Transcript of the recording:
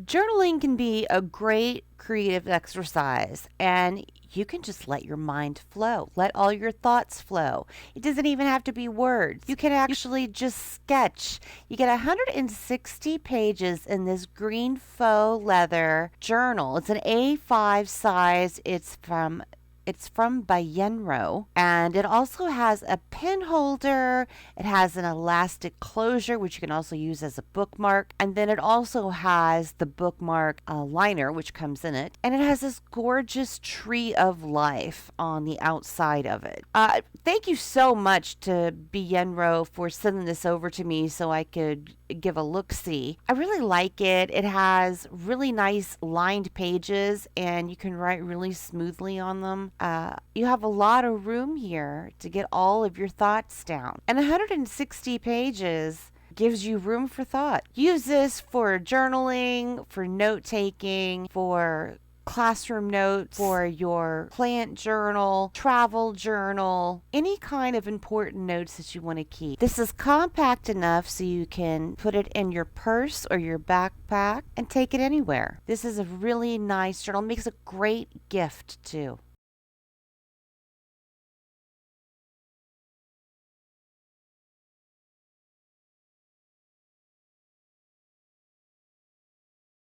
Journaling can be a great creative exercise, and you can just let your mind flow. Let all your thoughts flow. It doesn't even have to be words. You can actually just sketch. You get 160 pages in this green faux leather journal. It's an A5 size. It's from Bayenro, and it also has a pen holder. It has an elastic closure, which you can also use as a bookmark. And then it also has the bookmark liner, which comes in it. And it has this gorgeous tree of life on the outside of it. Thank you so much to Bayenro for sending this over to me so I could give a look see. I really like it. It has really nice lined pages and you can write really smoothly on them. You have a lot of room here to get all of your thoughts down. And 160 pages gives you room for thought. Use this for journaling, for note taking, for classroom notes, for your plant journal, travel journal, any kind of important notes that you want to keep. This is compact enough so you can put it in your purse or your backpack and take it anywhere. This is a really nice journal. It makes a great gift too.